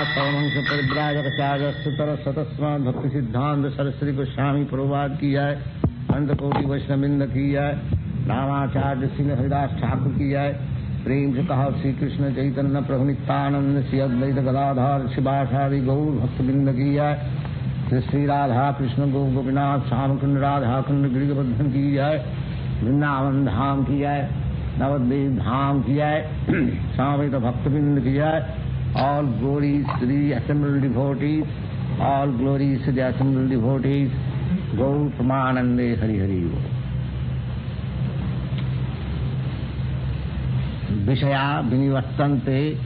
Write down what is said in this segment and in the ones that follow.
परमहंस परिव्राजकाचार्य सतस्मात् भक्ति सिद्धांत सरस्वती गोस्वामी प्रभुपाद की जाए, अंत कोटि वैष्णववृंद की जाए, रामाचार्य सिंह हरिदास ठाकुर की जाए। प्रेम से कहा श्री कृष्ण चैतन्य प्रभु नित्यानंद श्री अद्वैत गदाधर शिवासादि गौर भक्तवृंद की जाए। श्री राधा कृष्ण गोपीनाथ श्यामकुंड राधा कुंड गिरिवर्धन की जाए, वृंदावन धाम की जाए, नवद्वीप धाम की जाए, समवेत भक्तवृंद की जाए। All glories to the assembled devotees, all glories to the assembled devotees. Gaur Pramanande Hari Hari. Vishaya vinivartante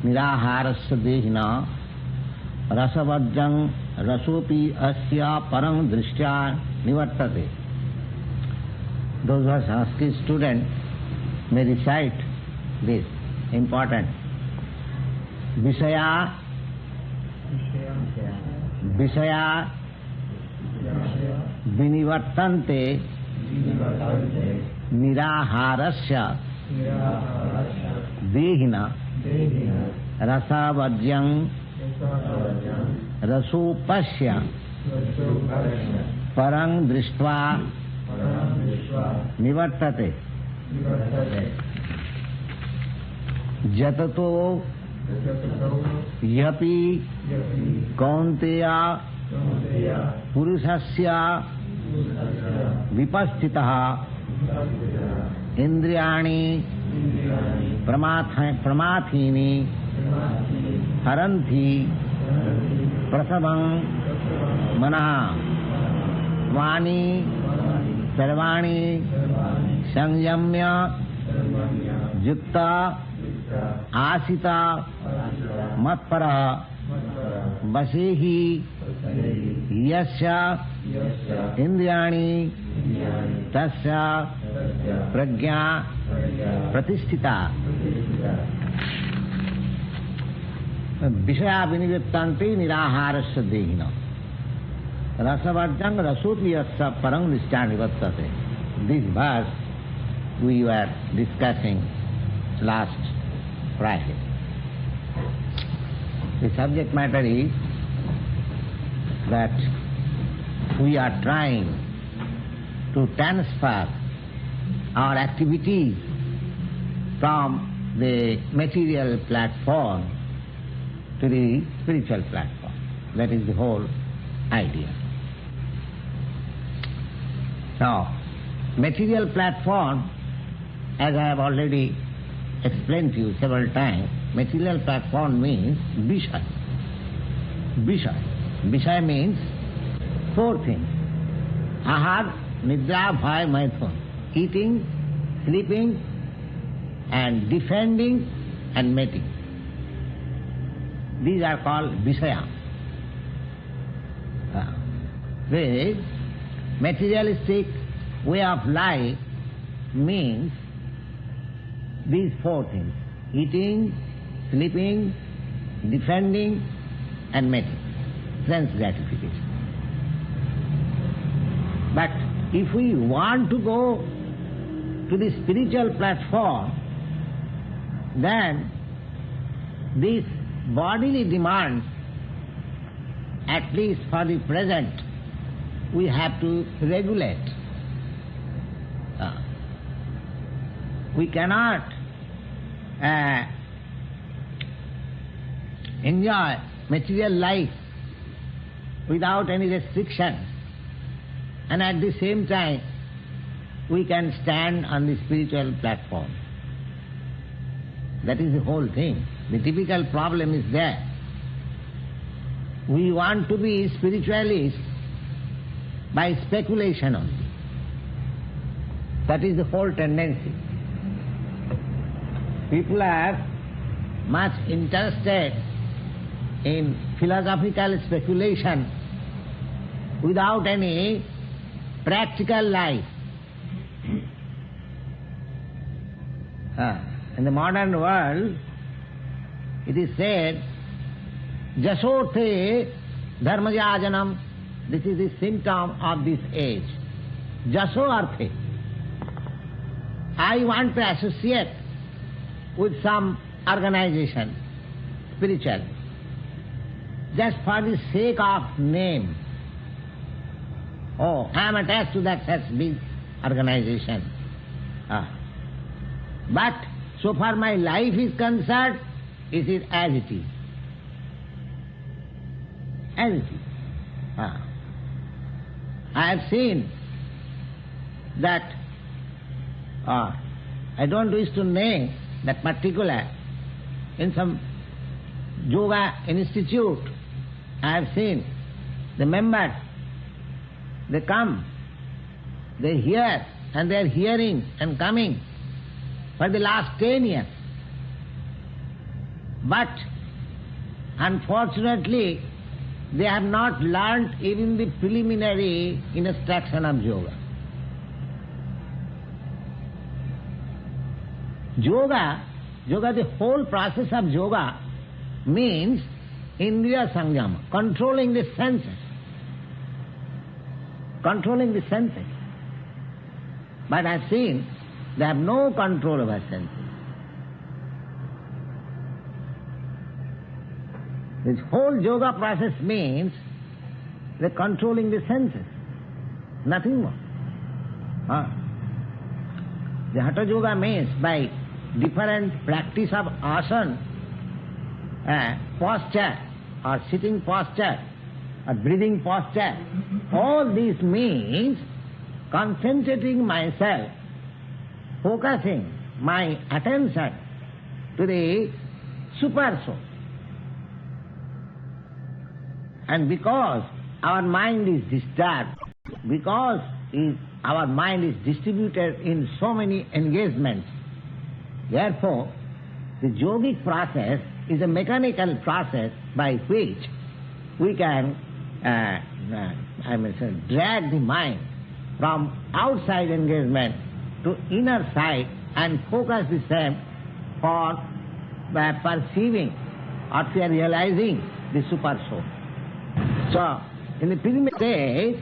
niraharasya dehina rasavajjang rasopi asya param drishtya nivartate. Those who are Sanskrit students may recite this important. विषया विनिवर्तन्ते निराहारस्य देहिना रसावर्ज्यं रसोपस्य परं दृष्ट्वा निवर्तते। जततो यपि कौन्तेया पुरुषस्य विपस्थितः इंद्रियाणि प्रमाथीनि हरन्ति प्रसवं मनः वाणी सर्वाणि संयम्य युक्ता आसिता मत्परः वसेहि यस्य इंद्रियाणि तस्य प्रज्ञा प्रतिष्ठिता। विषया विनिवृत्तान्ते निराहारस्य देहिनः रसवर्जं रसोपि यस्य परं दृष्ट्या निवर्तते। This verse we were discussing last Friday. The subject matter is that we are trying to transfer our activities from the material platform to the spiritual platform. That is the whole idea. Now, material platform, as I have already explained to you several times, material platform means Vishaya. Vishaya. Vishaya means four things. Ahar, Nidra, Bhaya, Maithun. Eating, sleeping, and defending, and mating. These are called Vishaya. The materialistic way of life means these four things: eating, sleeping, defending, and mating, sense gratification. But if we want to go to the spiritual platform, then these bodily demands, at least for the present, we have to regulate. We cannot enjoy material life without any restriction, and at the same time we can stand on the spiritual platform. That is the whole thing. The typical problem is there. We want to be spiritualists by speculation only. That is the whole tendency. People are much interested in philosophical speculation without any practical life. In the modern world, it is said, Jasothe dharmajajanam. This is the symptom of this age. Jaso arthe. I want to associate with some organization, spiritual, just for the sake of name. Oh, I am attached to that such big organization. But so far my life is concerned, it is as it is. As it is. I have seen that, I don't wish to name that particular, in some yoga institute, I have seen the members, they come, they hear, and they are hearing and coming for the last 10 years. But unfortunately, they have not learnt even the preliminary instruction of yoga. Yoga, the whole process of yoga means Indriya Samyama, controlling the senses. Controlling the senses. But I've seen they have no control over senses. This whole yoga process means they're controlling the senses, nothing more. The Hatha Yoga means by different practice of asana, posture, or sitting posture, or breathing posture, all this means concentrating myself, focusing my attention to the super soul. And because our mind is disturbed, because our mind is distributed in so many engagements, therefore the yogic process is a mechanical process by which we can drag the mind from outside engagement to inner side and focus the same for perceiving or for realizing the super soul. So, in the preliminary stage,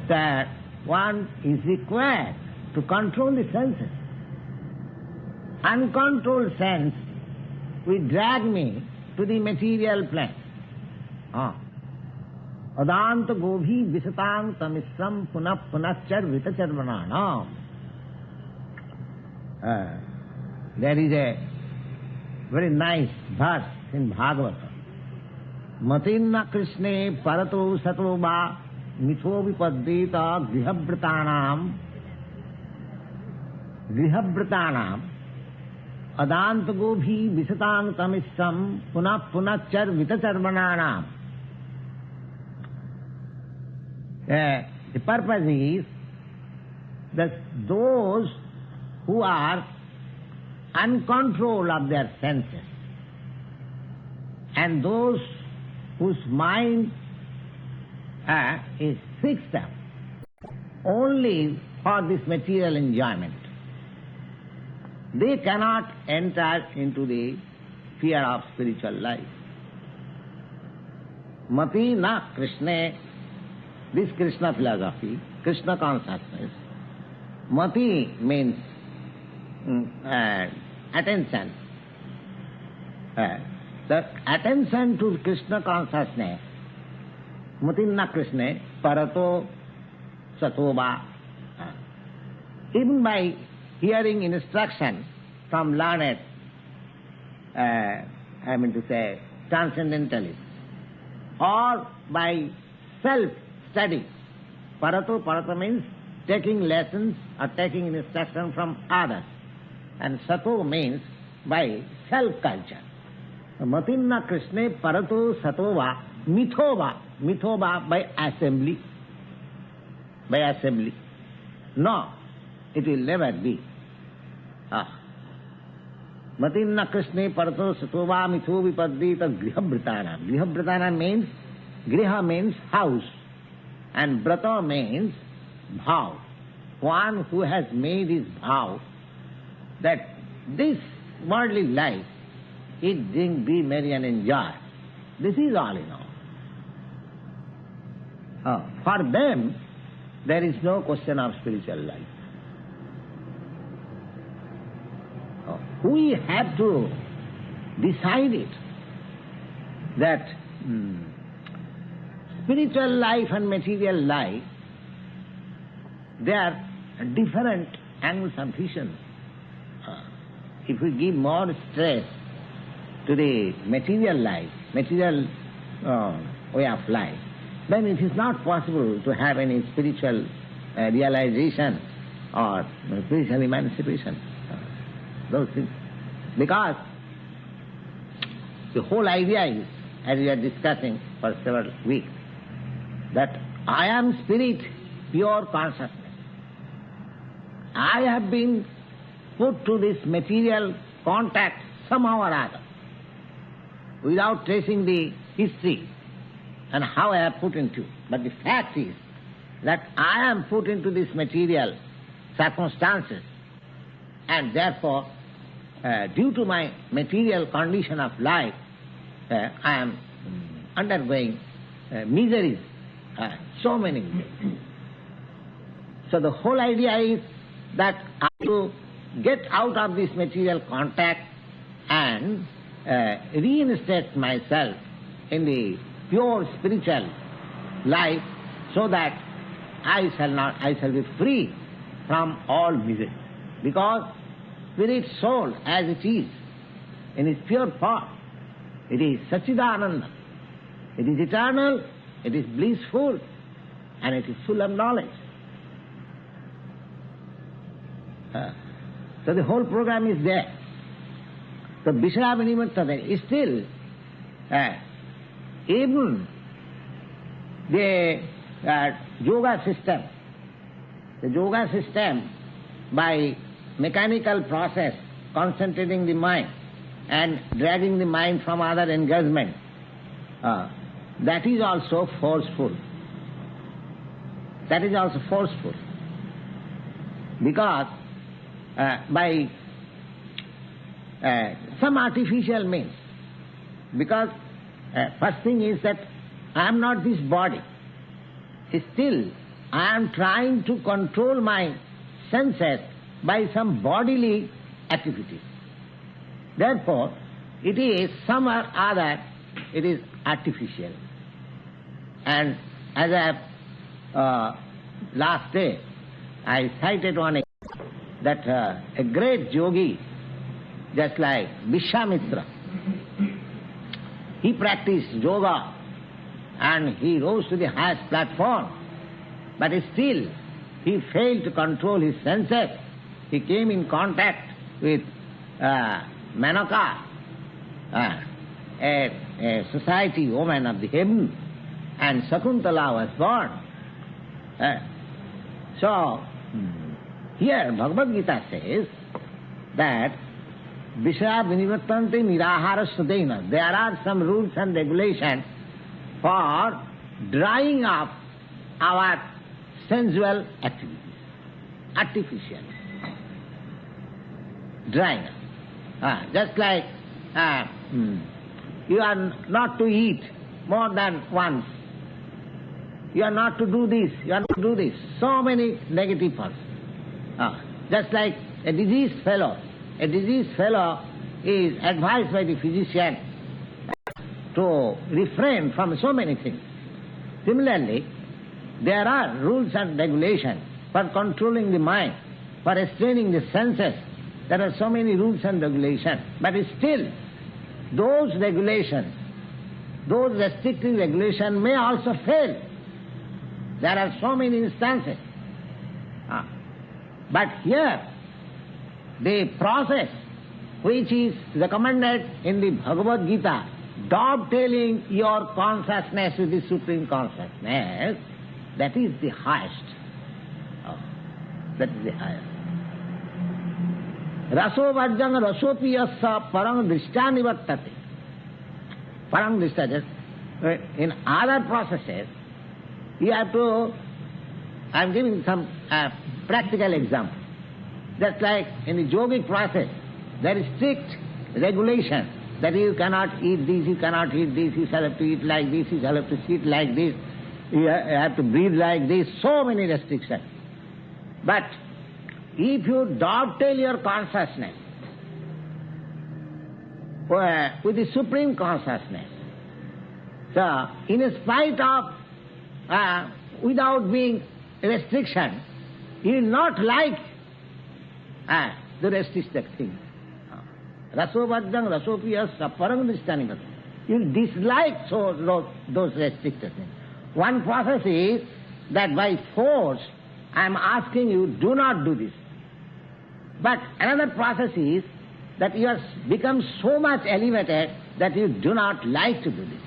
that one is required to control the senses. Uncontrolled sense will drag me to the material plane. Adanta gobhi visatang tamisram punachar vitacharvananam. There is a very nice verse in Bhagavata. Matinna Krishne parato sato va mitho vipaddita grihabhritanam adanta gobhi visatang tamisram punachar vitacharvananam. The purpose is that those who are uncontrolled of their senses and those whose mind is fixed up only for this material enjoyment, they cannot enter into the sphere of spiritual life. Mati na Krishna, this Krishna philosophy, Krishna consciousness, Mati means attention. The attention to Krishna consciousness, Matinna Krishna, parato satova. Even by hearing instruction from learned, transcendentalists, or by self-study. Parato means taking lessons or taking instruction from others. And sato means by self-culture. Matinna Krishna parato satova mithova by assembly. By assembly. No, it will never be. Matinna Krishna parato satova mitho vipaddita grihabhritana. Grihabhritana means, griha means house, and brata means bhav. One who has made his bhav that this worldly life, eat, drink, be merry and enjoy, this is all in all. For them, there is no question of spiritual life. We have to decide it, that spiritual life and material life, they are different angles of vision. If we give more stress to the material life, material way of life, then it is not possible to have any spiritual realization or spiritual emancipation. Those things. Because the whole idea is, as we are discussing for several weeks, that I am spirit, pure consciousness. I have been put to this material contact somehow or other, without tracing the history and how I have put into. But the fact is that I am put into this material circumstances, and therefore, due to my material condition of life, I am undergoing miseries, so many miseries. So the whole idea is that I have to get out of this material contact and reinstate myself in the pure spiritual life, so that I shall be free from all misery. Because spirit soul as it is, in its pure form, it is Satchidananda. It is eternal, it is blissful, and it is full of knowledge. So the whole program is there. So Vishaya Vinivartana is still, even the yoga system by mechanical process, concentrating the mind and dragging the mind from other engagement, that is also forceful. That is also forceful. Because by some artificial means, because first thing is that I am not this body. Still, I am trying to control my senses by some bodily activities. Therefore, it is some or other, it is artificial. And as I last day, I cited one example, that a great yogi, just like Vishwamitra, he practiced yoga and he rose to the highest platform, but still he failed to control his senses. He came in contact with Menaka, a society woman of the heaven, and Sakuntala was born. So, here Bhagavad Gita says that Vishaya Vinivartante Nirahara Sudena. There are some rules and regulations for drying up our sensual activities, artificial drying up. Just like you are not to eat more than once. You are not to do this, you are not to do this. So many negative thoughts. Just like a diseased fellow. A diseased fellow is advised by the physician to refrain from so many things. Similarly, there are rules and regulations for controlling the mind, for restraining the senses. There are so many rules and regulations. But still, those regulations, those restrictive regulations may also fail. There are so many instances. But here, the process which is recommended in the Bhagavad Gita, dovetailing your consciousness with the Supreme Consciousness, that is the highest. That is the highest. Raso vajjang rasopi yassa parang drishta nivartate. Parang drishta, just in other processes, you have to, I am giving some practical example. Just like in the yogic process, there is strict regulation that you cannot eat this, you cannot eat this, you shall have to eat like this, you shall have to sit like this, you have to breathe like this, so many restrictions. But if you dovetail your consciousness with the Supreme Consciousness, So, in spite of, without being restriction, you will not like the restricted thing. Rasovajjang rasopiyasya parang drishtani. You will dislike those restricted things. One process is that by force I am asking you, do not do this. But another process is that you have become so much elevated that you do not like to do this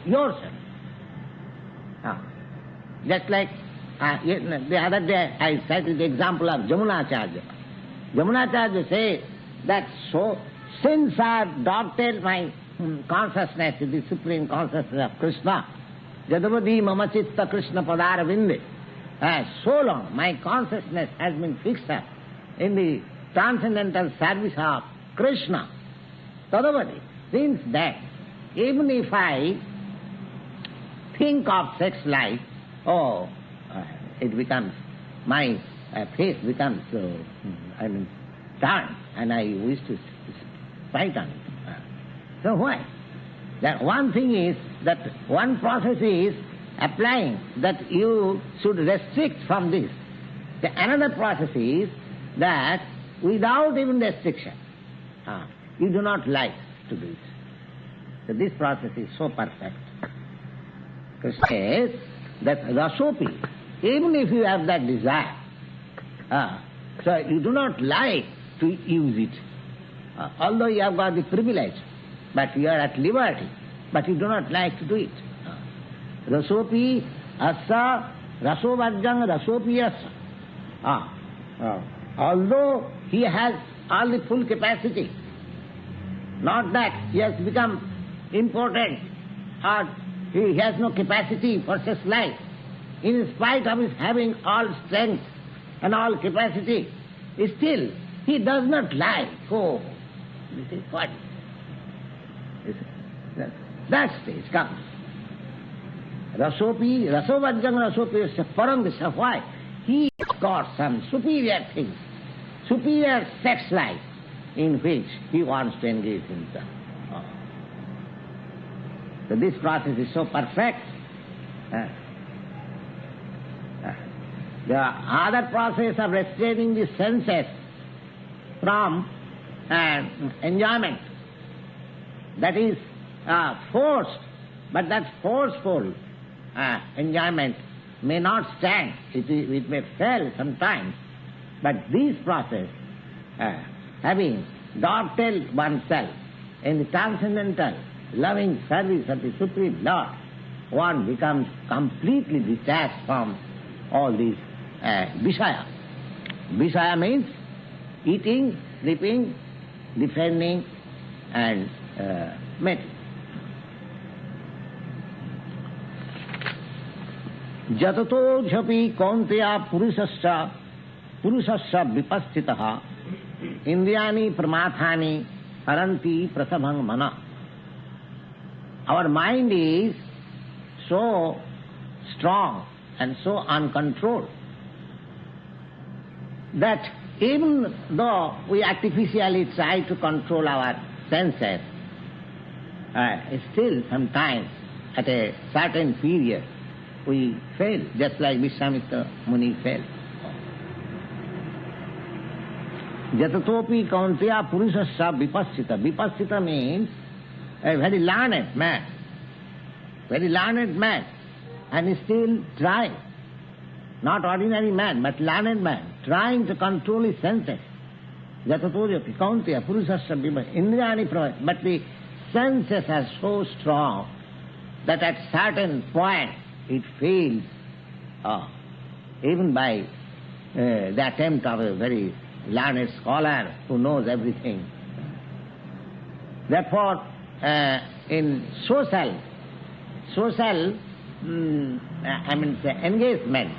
yourself. Just like the other day I cited the example of Jamunacharya. Jamunacharya says that so since I have adopted my consciousness, the supreme consciousness of Krishna, Jadavadi mama chitta Krishna padara vinde, so long my consciousness has been fixed up in the transcendental service of Krishna. Tadavadi, since that, even if I think of sex life, it becomes, my face becomes, turned, and I wish to fight on it. So why? That one thing is, that one process is applying that you should restrict from this. The another process is that without even restriction, you do not like to do it. So this process is so perfect. Krishna says that rasopi, even if you have that desire, so you do not like to use it, although you have got the privilege, but you are at liberty, but you do not like to do it. Rasopi asa rasovajjang rasopi asa. Although he has all the full capacity, not that he has become important or he has no capacity for such life, in spite of his having all strength and all capacity, still he does not like. Oh, this is what? That stage comes. Rasopi, rasovajjang rasopi is param. Why? He has got some superior things, superior sex life in which he wants to engage himself. So this process is so perfect. The other process of restraining the senses from enjoyment, that is forced, but that forceful enjoyment may not stand. It may fail sometimes. But this process, having adopted oneself in the transcendental loving service of the Supreme Lord, one becomes completely detached from all these Vishaya. Vishaya means eating, sleeping, defending and mating. Jatato jhapi kaunteya purushasya vipastitaha indriyani pramathani haranti prasabhang mana. Our mind is so strong and so uncontrolled that even though we artificially try to control our senses, still sometimes at a certain period we fail, just like Vishwamitra Muni failed. Jatatopi kaunteya purushasya vipassita. Vipassita means a very learned man, and still trying, not ordinary man, but learned man, trying to control his senses. Jatatopi kaunteya purushasya vipassita. Indriyani prama. But the senses are so strong that at certain point it fails, even by the attempt of a very learned scholar who knows everything. Therefore, in social engagement,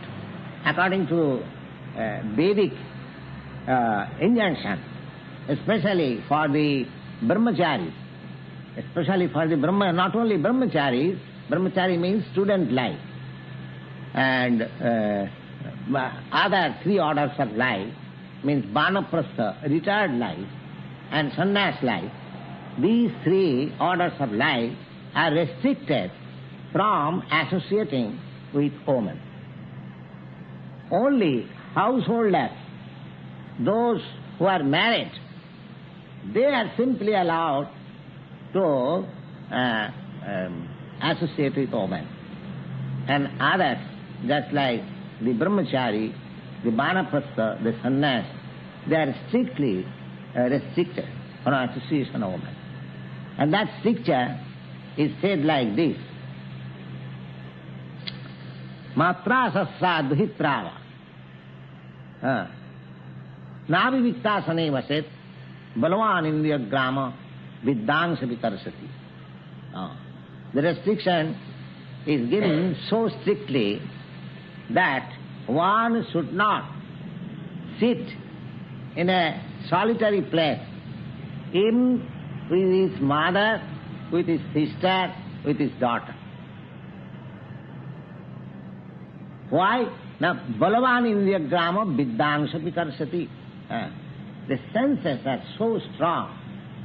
according to Vedic injunction, especially for the brahmacharis, not only brahmacharis, brahmachari means student life, and other three orders of life means vanaprastha, retired life, and sannyas life. These three orders of life are restricted from associating with women. Only householders, those who are married, they are simply allowed to associate with women. And others, just like the brahmachari, the vanaprastha, the sannyas, they are strictly restricted from association of women. And that stricture is said like this: Matra sassa duhitrava navivikta sane vaset balavan indriya grama viddangsa vitarsati. The restriction is given so strictly that one should not sit in a solitary place, even with his mother, with his sister, with his daughter. Why? Now, balavan indriya grama viddangsa vitarsati. The senses are so strong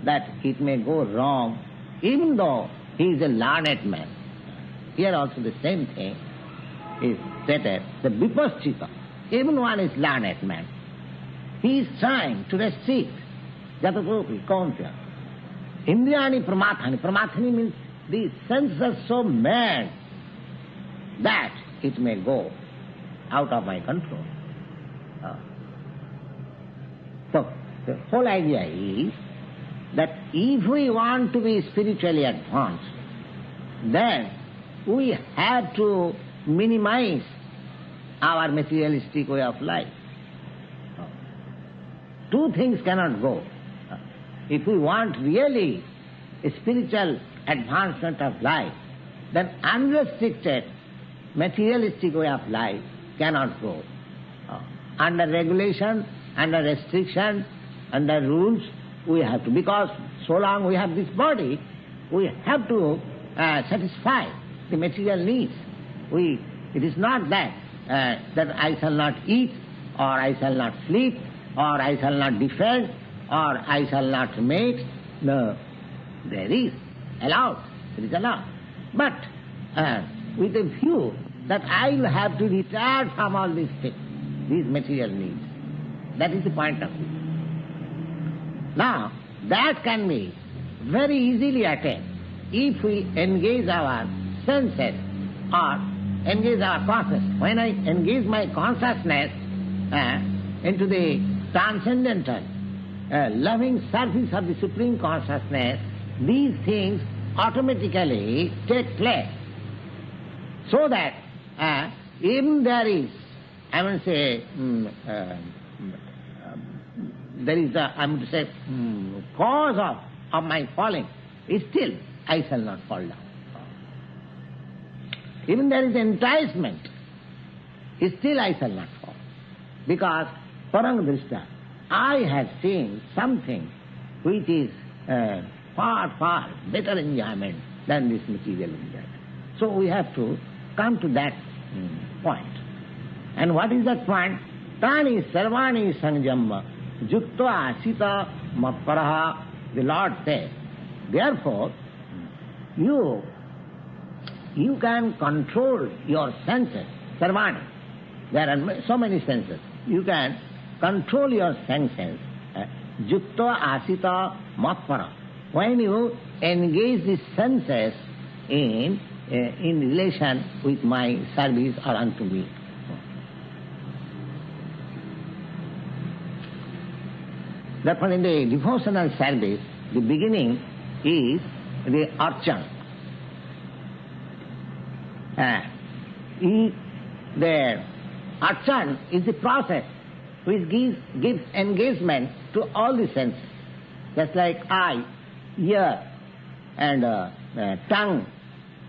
that it may go wrong, even though he is a learned man. Here also the same thing is stated. The vipaschita, even one is learned man, he is trying to restrict jatakopi, kauntya. Indriyani pramathani. Pramathani means the senses are so mad that it may go out of my control. So, the whole idea is that if we want to be spiritually advanced, then we have to minimize our materialistic way of life. Two things cannot go. If we want really a spiritual advancement of life, then unrestricted materialistic way of life cannot go. Under regulation, under restriction, under rules, we have to, because so long we have this body, we have to satisfy the material needs. It is not that that I shall not eat, or I shall not sleep, or I shall not defend, or I shall not mate. No, there is allowed. It is allowed. But with a view that I will have to retire from all these things, these material needs. That is the point of view. Now, that can be very easily attained if we engage our senses or engage our consciousness. When I engage my consciousness into the transcendental, loving service of the Supreme Consciousness, these things automatically take place. So that even there is, I will say, there is a, I would say, cause of my falling, still I shall not fall down. Even there is enticement, still I shall not fall. Because parang drishta, I have seen something which is far, far better enjoyment than this material enjoyment. So we have to come to that point. And what is that point? Tani sarvani sanjamma juttva asita mapparaha. The Lord says, therefore, you can control your senses, sarvani. There are so many senses. You can control your senses, juttva asita mappara. When you engage the senses in relation with my service or unto me. Therefore, in the devotional service, the beginning is the archan. The archan is the process which gives engagement to all the senses, just like eye, ear, and tongue,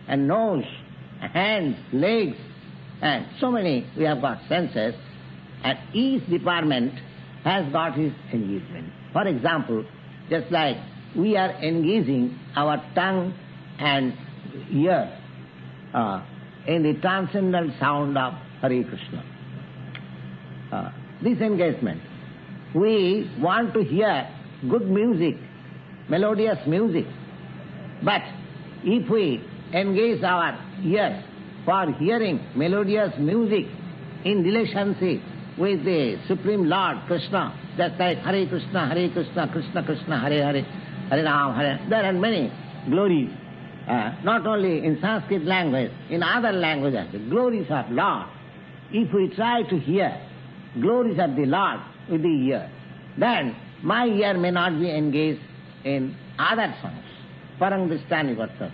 and nose, hands, legs, and so many we have got senses, and each department has got its engagement. For example, just like we are engaging our tongue and ear in the transcendental sound of Hare Krishna. This engagement, we want to hear good music, melodious music, but if we engage our ears for hearing melodious music in relationship with the Supreme Lord Krishna, just like Hare Krishna, Krishna Krishna, Hare Hare, Hare Ram, Hare. There are many glories, not only in Sanskrit language, in other languages, the glories of Lord. If we try to hear glories of the Lord with the ear, then my ear may not be engaged in other songs. Parang Drishtani Vatsa.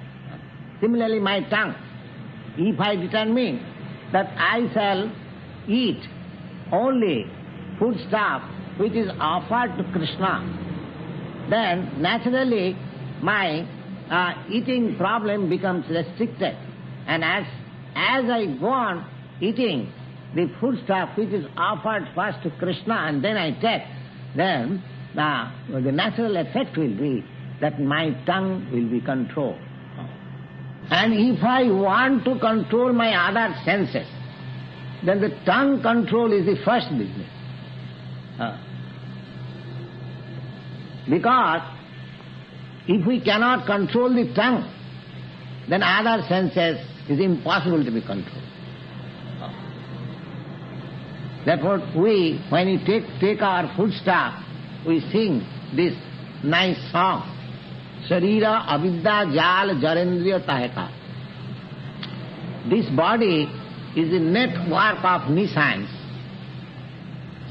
Similarly, my tongue, if I determine that I shall eat only foodstuff which is offered to Krishna, then naturally my eating problem becomes restricted. And as I go on eating the foodstuff which is offered first to Krishna and then I take, then the natural effect will be that my tongue will be controlled. And if I want to control my other senses, then the tongue control is the first business. Because if we cannot control the tongue, then other senses is impossible to be controlled. Therefore, we, when we take our foodstuff, we sing this nice song, Sharira Avidya Jal Jarendriya Taheka. This body is a network of nescience.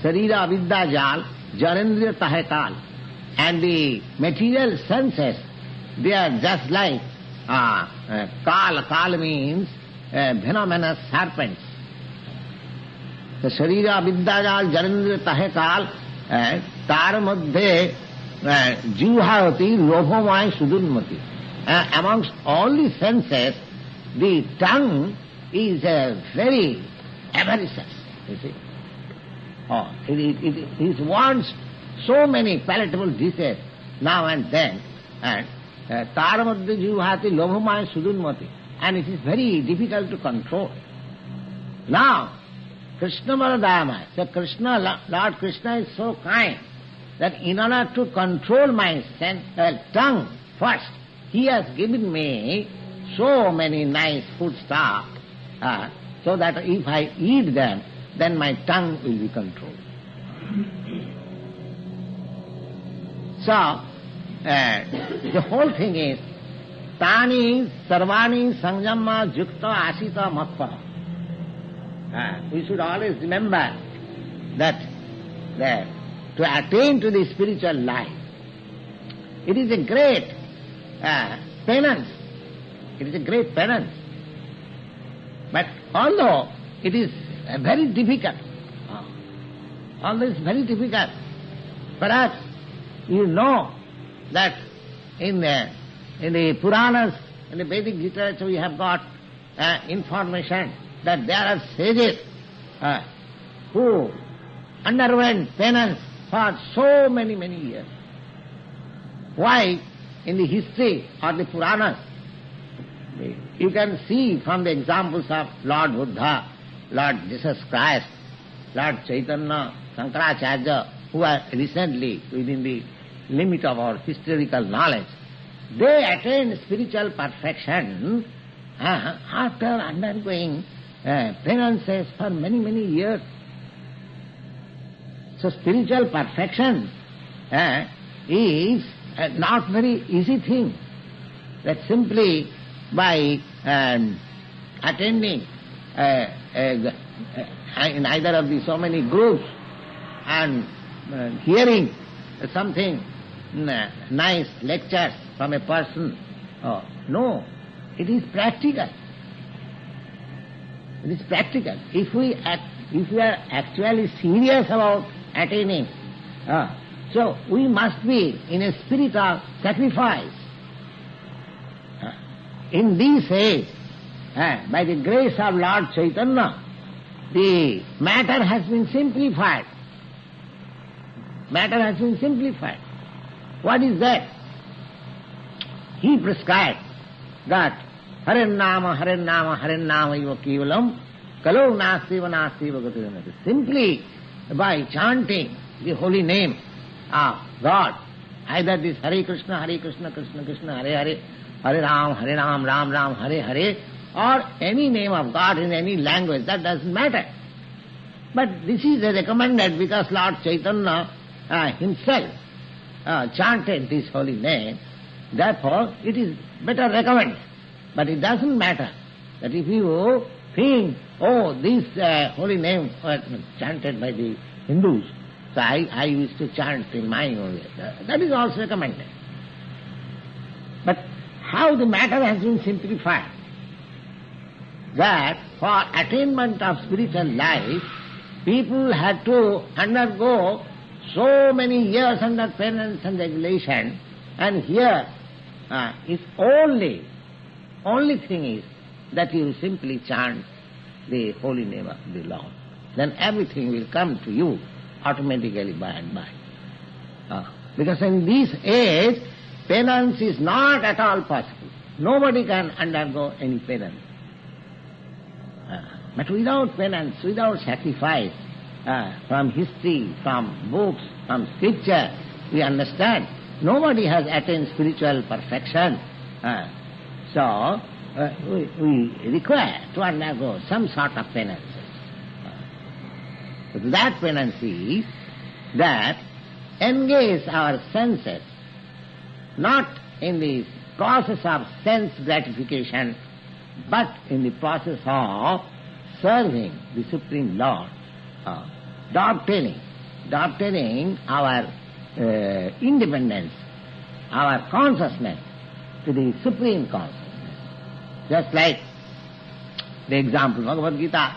Sharira Avidya Jal Jarendriya Tahekal. And the material senses, they are just like Kal. Kal means venomous serpents. The Sharira Avidya Jal Jarendriya Tahekal, tar madhye Juhavati Lobhamaya Sudurmati. Amongst all the senses, the tongue is very avaricious, you see. It wants so many palatable dishes now and then, and Taramadya Juhavati Lobhamaya Sudurmati, and it is very difficult to control. Now, Krishna Baladayamaya, so Krishna, Lord Krishna is so kind that in order to control my tongue first, he has given me so many nice foodstuff, so that if I eat them, then my tongue will be controlled. So, the whole thing is, Tani Sarvani Sanjama Jukta Asita Matpa. We should always remember that to attain to the spiritual life, it is a great penance. It is a great penance. But although it is very difficult, perhaps you know that in the Puranas, in the Vedic literature, we have got information that there are sages who underwent penance for so many years. Why? In the history of the Puranas, you can see from the examples of Lord Buddha, Lord Jesus Christ, Lord Chaitanya, Shankaracharya, who are recently within the limit of our historical knowledge, they attained spiritual perfection after undergoing penances for many years. So spiritual perfection is not very easy thing, that simply by attending in either of the so many groups and hearing something nice lectures from a person. No, it is practical. It is practical. If we are actually serious about attaining, so we must be in a spirit of sacrifice. In this age, by the grace of Lord Chaitanya, the matter has been simplified. Matter has been simplified. What is that? He prescribed that Harennama, Harennama, Harennama iva kevalam, kalau nastiva nastiva gati. Simply by chanting the holy name of God, either this Hare Krishna, Krishna Krishna, Hare Hare, Hare Ram, Ram Ram, Hare Hare, or any name of God in any language, that doesn't matter. But this is recommended because Lord Chaitanya himself chanted this holy name. Therefore, it is better recommended. But it doesn't matter that if you think, oh, this holy name was chanted by the Hindus, so I used to chant in my own way. That is also recommended. But how the matter has been simplified, that for attainment of spiritual life, people had to undergo so many years under penance and regulation, and here is only thing is that you simply chant the holy name of the Lord. Then everything will come to you automatically by and by. Because in this age, penance is not at all possible. Nobody can undergo any penance. But without penance, without sacrifice, from history, from books, from scripture, we understand nobody has attained spiritual perfection. So we require to undergo some sort of penance. That penance is that engage our senses not in the process of sense gratification, but in the process of serving the Supreme Lord, dovetailing our independence, our consciousness to the Supreme Consciousness. Just like the example, Bhagavad Gita,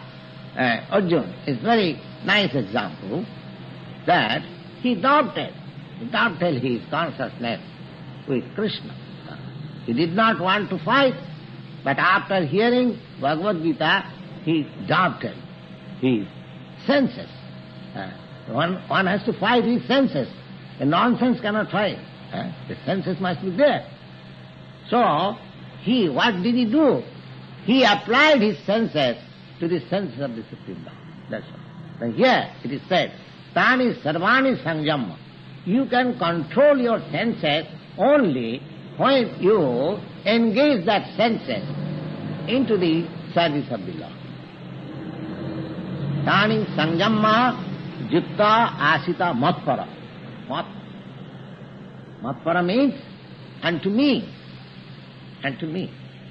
Arjuna is very nice example that he dovetailed his consciousness with Krishna. He did not want to fight, but after hearing Bhagavad Gita, he dovetailed his senses. One has to fight his senses. The nonsense cannot fight. The senses must be there. So, what did he do? He applied his senses to the senses of the Supreme Lord. That's all. And here it is said, Tani sarvani sanjama. You can control your senses only when you engage that senses into the service of the Lord. Tani sanjama jukta asita matpara. Matpara means unto me,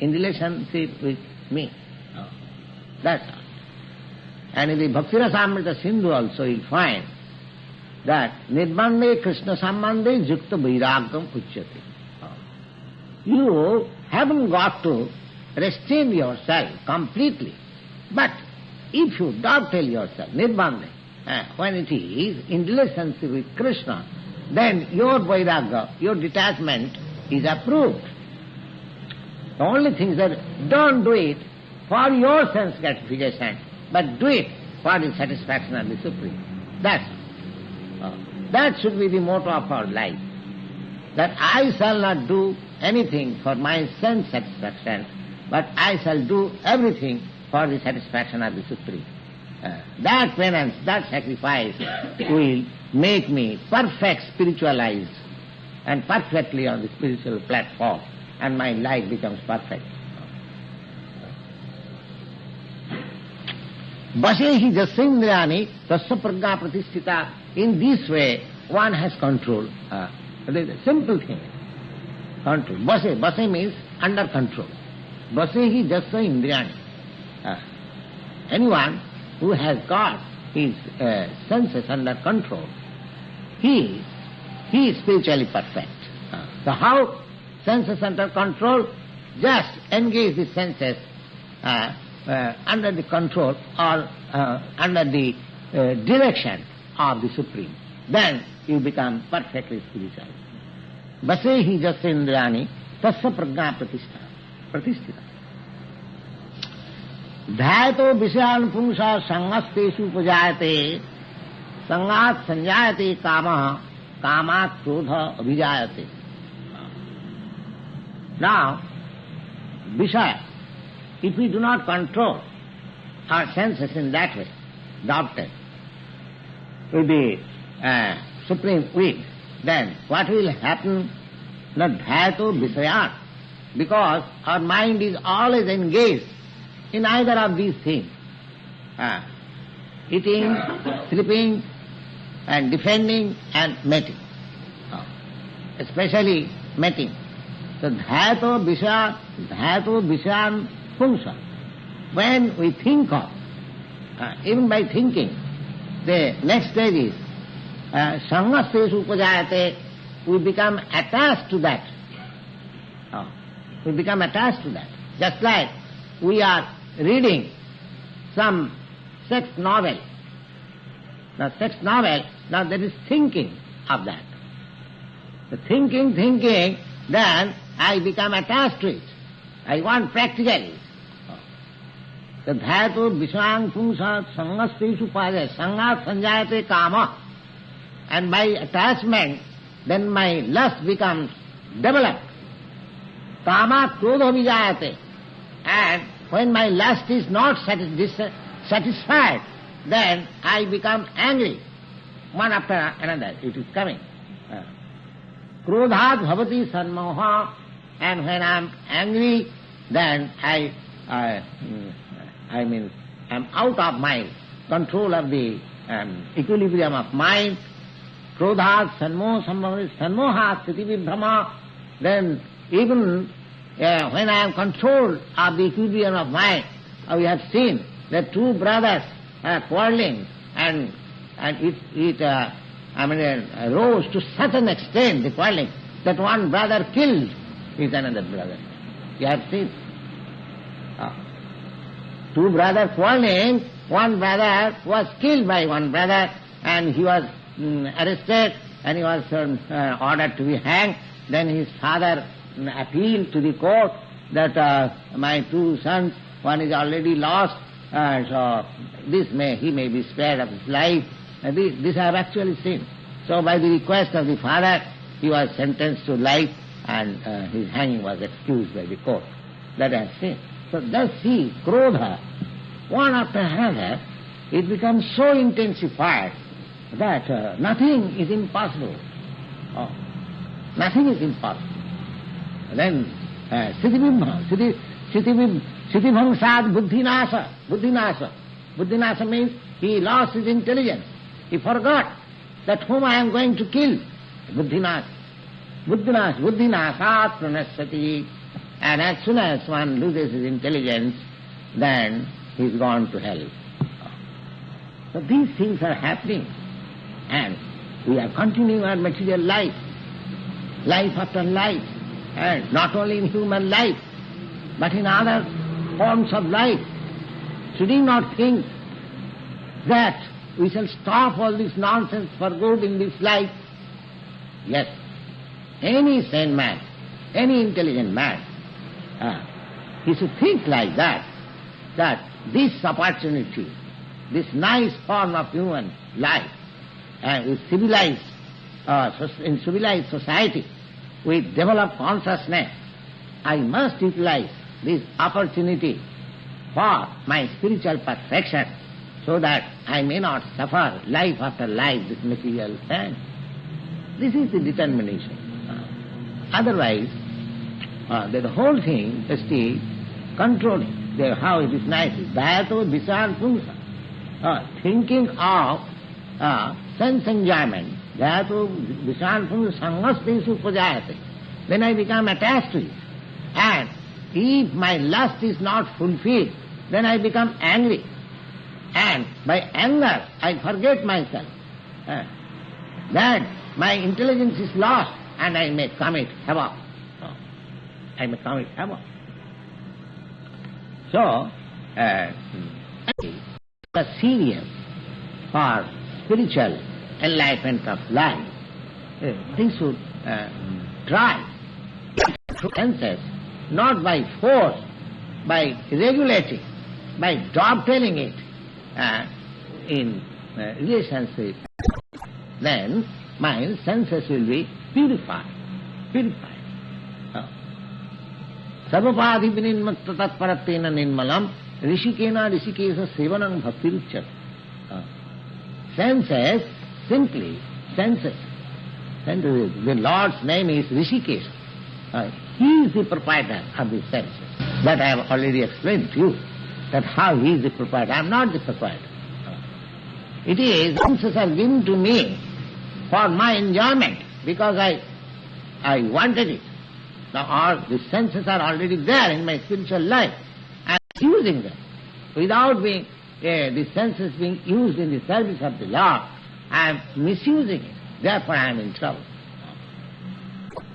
in relationship with me. That's all. And in the Bhakti Rasamrita Sindhu also you'll find that Nirbande Krishna Sambandhe Jukta Vairagam Uchyate. You haven't got to restrain yourself completely, but if you dovetail yourself, Nirbande, when it is in relationship with Krishna, then your Vairagya, your detachment is approved. The only thing is that don't do it for your sense gratification, but do it for the satisfaction of the Supreme. That should be the motto of our life. That I shall not do anything for my sense satisfaction, but I shall do everything for the satisfaction of the Supreme. That penance, that sacrifice will make me perfect spiritualized and perfectly on the spiritual platform, and my life becomes perfect. Basehi jasindriyani tasya prajna pratisthita. In this way, one has control. It is a simple thing. Control. Base means under control. Basehi jasya indriyani. Anyone who has got his senses under control, he is spiritually perfect. So how senses under control? Just engage the senses under the control or under the direction of the Supreme. Then you become perfectly spiritual. Basehi jasya indriyani tasya prajna pratisthita. Dhyato vishayan pumsa sangasteshu upajayate sangat sanjayate kamaha kamat krodha abhijayate. Now, Vishaya, if we do not control our senses in that way, dovetail with the Supreme will, then what will happen? Na dhyato visayan. because our mind is always engaged in either of these things. Eating, sleeping, and defending, and mating. Especially mating. So dhyato vishan pumsa. When we think of, even by thinking, the next stage is sangastesu upajayate, we become attached to that. We become attached to that. Just like we are reading some sex novel. Now sex novel, now there is thinking of that. The thinking, then I become attached to it. I want practically. The dhyato visang pumsa sangastesu upajayate, sangat sanjayate kama. And by attachment, then my lust becomes developed. Kama krodha vijayate. And when my lust is not satisfied, then I become angry. One after another, it is coming. Krodhat bhavati sanmoha. And when I am angry, then I'm out of my control of the equilibrium of mind. Krodhat sanmoha sthiti vibhrama. Then even when I am controlled of the equilibrium of mind, we have seen that two brothers are quarreling, and it rose to such an extent, the quarreling, that one brother killed his another brother. You have seen. Two brothers quarreling, one brother was killed by one brother, and he was arrested, and he was ordered to be hanged. Then his father appealed to the court that my two sons, one is already lost, so he may be spared of his life. This I have actually seen. So by the request of the father, he was sentenced to life, and his hanging was excused by the court. That I have seen. So thus see, krodha, one after another, it becomes so intensified that nothing is impossible. Nothing is impossible. Then siddhibhangsad buddhinasa. Buddhinasa means he lost his intelligence. He forgot that whom I am going to kill. Buddhinasa pranasati. And as soon as one loses his intelligence, then he is gone to hell. So these things are happening, and we are continuing our material life after life, and not only in human life, but in other forms of life. Should we not think that we shall stop all this nonsense for good in this life? Yes. Any sane man, any intelligent man, he should think like that this opportunity, this nice form of human life, with in civilized society, with developed consciousness, I must utilize this opportunity for my spiritual perfection, so that I may not suffer life after life this material thing. This is the determination. Otherwise, the whole thing is the controlling. How it is nice. Dhyato vishan pumsa. Thinking of sense enjoyment. Dhyato vishan pumsa sangastesu upajayate. Then I become attached to it. And if my lust is not fulfilled, then I become angry. And by anger, I forget myself. That my intelligence is lost, and I may commit havoc. So, the serious for spiritual enlightenment of life, they should try through senses, not by force, by regulating, by dovetailing it in relationship. Then my senses will be purified. Sarvapadhi vinimmatta tatparatena nirmalam rishikena rishikesa sevanam bhaktiruchyate. Senses, simply senses. The Lord's name is Rishikesh. he is the proprietor of the senses. That I have already explained to you, that how he is the proprietor. I am not the proprietor. It is, senses are given to me for my enjoyment, because I wanted it. Now all the senses are already there in my spiritual life. I am using them. Without being the senses being used in the service of the Lord, I am misusing it. Therefore I am in trouble.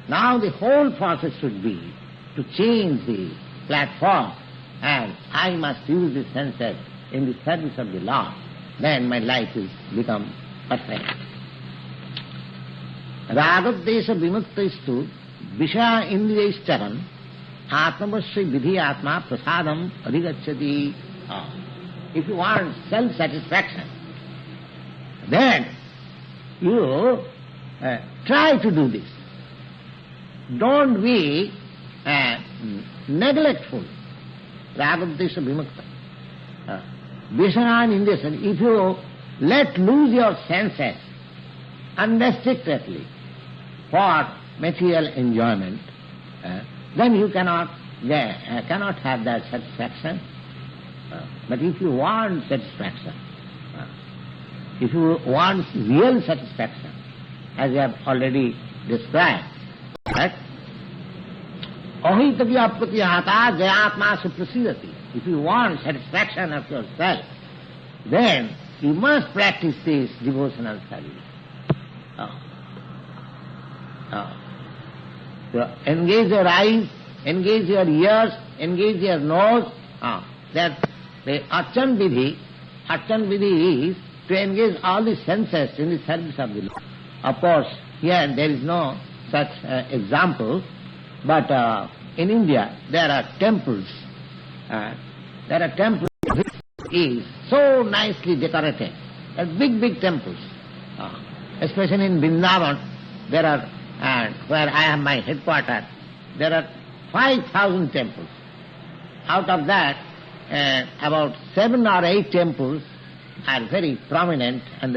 Now the whole process should be to change the platform, and I must use the senses in the service of the Lord. Then my life will become perfect. Ragadesha vimuktastu Vishaya indriyaicharan atmavasya vidhi atma prasadam adhigacchati. If you want self-satisfaction, then you try to do this. Don't be neglectful. Ragadesha vimukta. Vishaya indriyaicharan. If you let loose your senses unrestrictedly for material enjoyment, then you cannot have that satisfaction. But if you want satisfaction, if you want real satisfaction, as we have already described, that ahitavyapatihata jayatma suprasidati. If you want satisfaction of yourself, then you must practice this devotional service. Engage your eyes, engage your ears, engage your nose. That the Archan Vidhi is to engage all the senses in the service of the Lord. Of course, here there is no such example, but in India there are temples. Which is so nicely decorated. Big temples. Especially in Vrindavan, there are, where I have my headquarters, there are 5,000 temples. Out of that, about 7 or 8 temples are very prominent and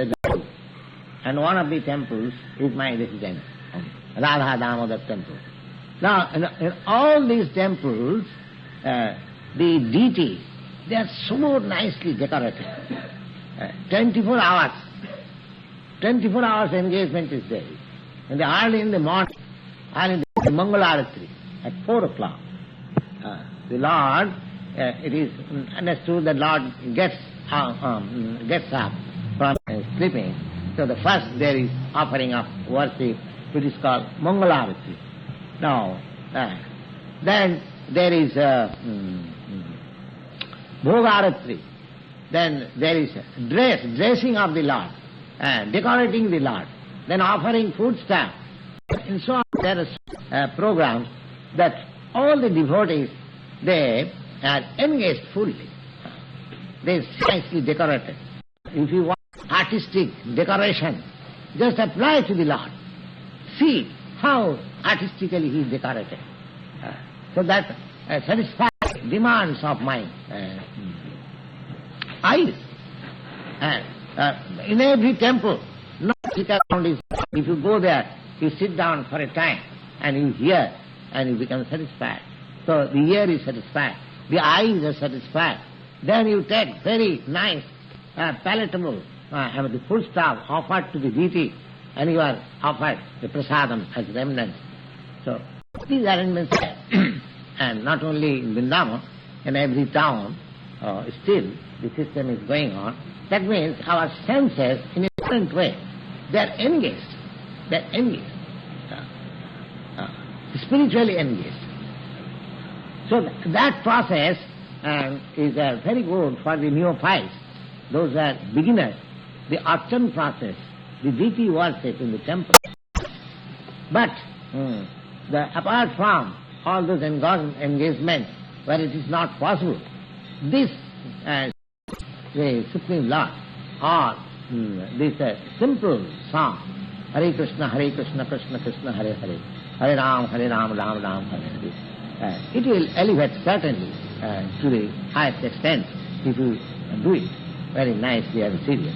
and one of the temples is my residence, Radha Damodar temple. Now, in all these temples, the deities, they are so nicely decorated. 24 hours engagement is there. And early in the morning, early in the Mangalarati, at 4 o'clock, the Lord, it is understood that Lord gets up from sleeping. So the first there is offering of worship, which is called Mangalarati. Now, then there is Bhogaratri. Then there is dressing of the Lord, decorating the Lord, then offering food stuff. And so on, there are programs that all the devotees, they are engaged fully. They are nicely decorated. If you want artistic decoration, just apply to the Lord. See how artistically he is decorated. So that satisfies demands of my eyes. In every temple, not sit around is, if you go there, you sit down for a time and you hear and you become satisfied. So the ear is satisfied, the eyes are satisfied. Then you take very nice, palatable, the food stuff offered to the deity, and you are offered the prasadam as remnants. So these arrangements and not only in Vrindavan, in every town, still the system is going on. That means our senses, in a different way, they are engaged. They are engaged. Spiritually engaged. So that process is very good for the neophytes. Those are beginners. The archan process, the deity worship in the temple. But apart from all those engagements where it is not possible, this the Supreme Lord, or this simple song, Hare Krishna, Krishna Krishna, Hare Hare, Hare Ram, Ram Ram, Hare Hare. It will elevate certainly to the highest extent if you do it very nicely and serious.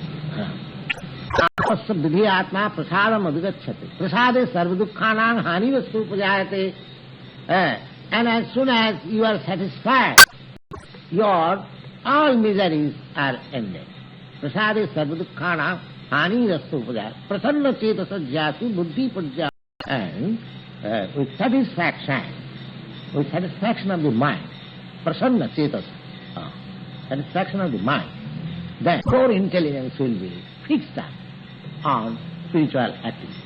Vidhi atma prasadam adhigacchati. Prasade sarva dukkhanam hani vastu upajayate. And as soon as you are satisfied, your all miseries are ended. Prasade sarvadukkhana hani rastupaja prasanna cetasajyasu buddhi pajya. And with satisfaction of the mind, prasanna cetas, satisfaction of the mind, then core intelligence will be fixed up on spiritual activity.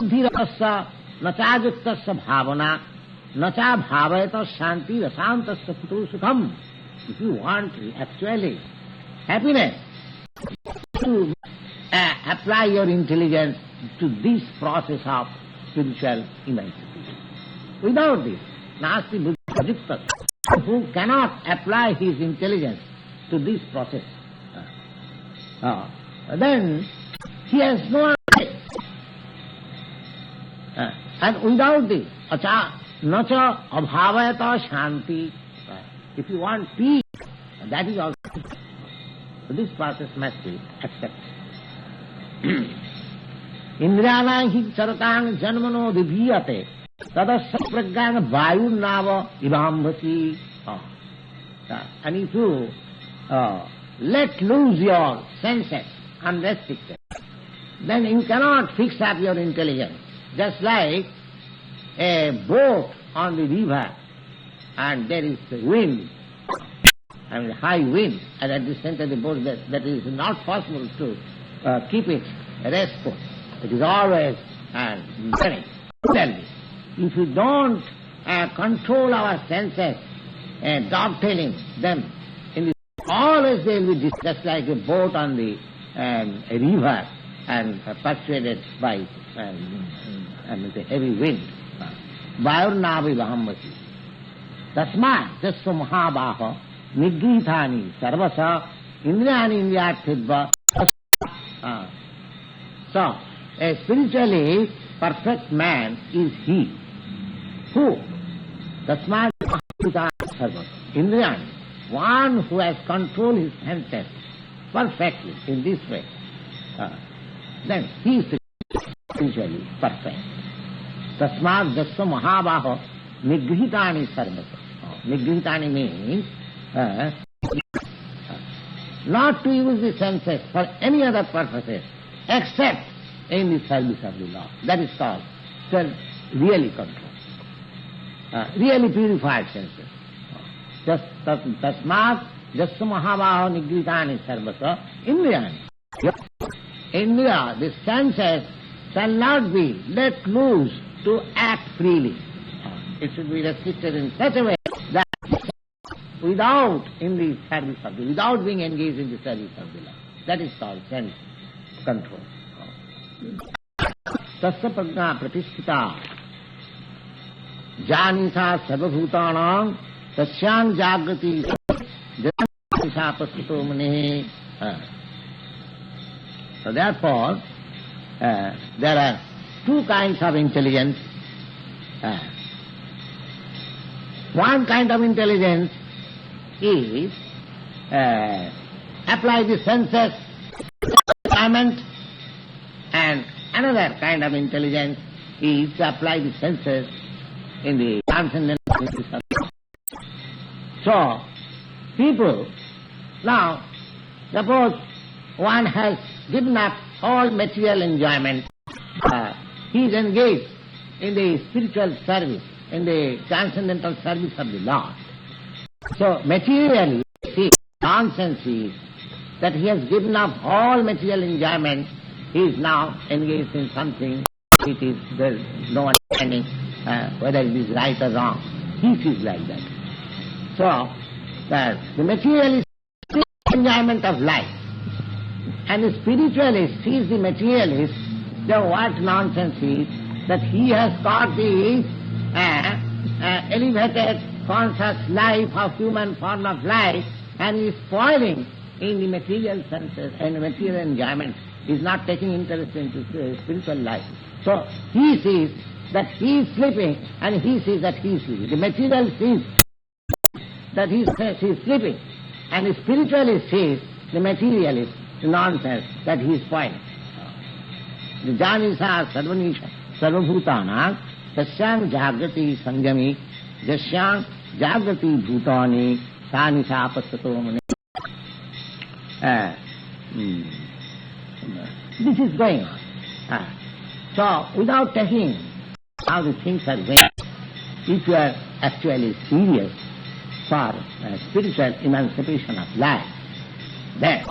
Dhirasya nachajuktasya bhavana nacha bhavayata shanti rasantasya putu sukham. If you want actually happiness, to apply your intelligence to this process of spiritual emancipation. Without this, nasti buddhajuktasya, who cannot apply his intelligence to this process, then he has no idea. And without this, nacha abhavayata shanti, if you want peace, that is also. So this process must be accepted. Indriyana hi charatang janmano dibhiyate tadasya prajnana vayu nava ibambhasi. And if you let loose your senses unrestricted, then you cannot fix up your intelligence. Just like a boat on the river, and there is wind, high wind, and at the center of the boat that is not possible to keep it restful. It is always burning. If you don't control our senses, dovetailing them, always they will be just like a boat on the a river and persuaded by the heavy wind. Vayurnavi vahambasi. Tasmat jasva mahabaha nigrithani sarvasa indriyani indriyarthidva. So, a spiritually perfect man is he who tasmat mahabaha sarvasa indriyani, one who has controlled his senses perfectly in this way, then he is spiritually perfect. Tasmat jasva mahabaha nigrihitani sarvasa. Nigrihitani means not to use the senses for any other purposes except in the service of the Lord. That is called really control. Really purified senses. Tasmat jasva mahabaha nigrihitani sarvasa indriyani. Indriya, the senses, shall not be let loose to act freely. It should be restricted in such a way that without being engaged in the service of the Lord. That is called sense control. Tasya prajna pratisthita janisa sarvabhutanam tasyang jagrati janisa pasthito mane. So therefore, there are two kinds of intelligence. One kind of intelligence is apply the senses enjoyment, and another kind of intelligence is to apply the senses in the transcendental service. So, people, now, suppose one has given up all material enjoyment, he is engaged in the spiritual service, in the transcendental service of the Lord. So materially, nonsense is that he has given up all material enjoyment, he is now engaged in something which is, there is no understanding whether it is right or wrong. He sees like that. So, the material is the enjoyment of life, and the spiritualist sees the materialist, the what nonsense is that he has got the elevated conscious life of human form of life and is spoiling in the material senses and material enjoyment. He is not taking interest into spiritual life. So he sees that he is sleeping and he sees that he is sleeping. The material sees that he is sleeping, and the spiritualist sees the materialist, the nonsense, that he is spoiling. Janisa Sarvanisha Sarvabhutana Tasyam Jagrati Sangyami Jasyam Jagrati Bhutani Sanisa Pasato Mani. This is going on. So, without taking how the things are going, if you are actually serious for spiritual emancipation of life, then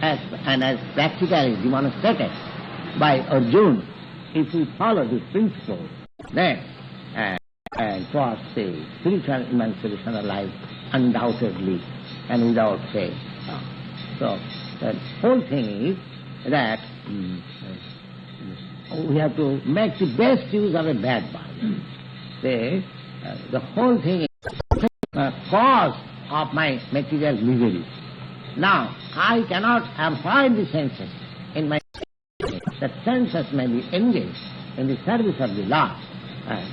as practically demonstrated by Arjuna, if we follow this principle, then towards the spiritual emancipation of life, undoubtedly and without fail. So the whole thing is that we have to make the best use of a bad body. The whole thing is the cause of my material misery. Now, I cannot avoid the senses in my the senses may be engaged in the service of the Lord,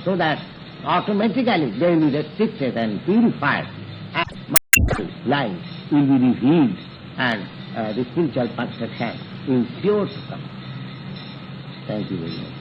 so that automatically they will be restricted and purified, and my life will be revealed, and the spiritual perfection is sure to come. Thank you very much.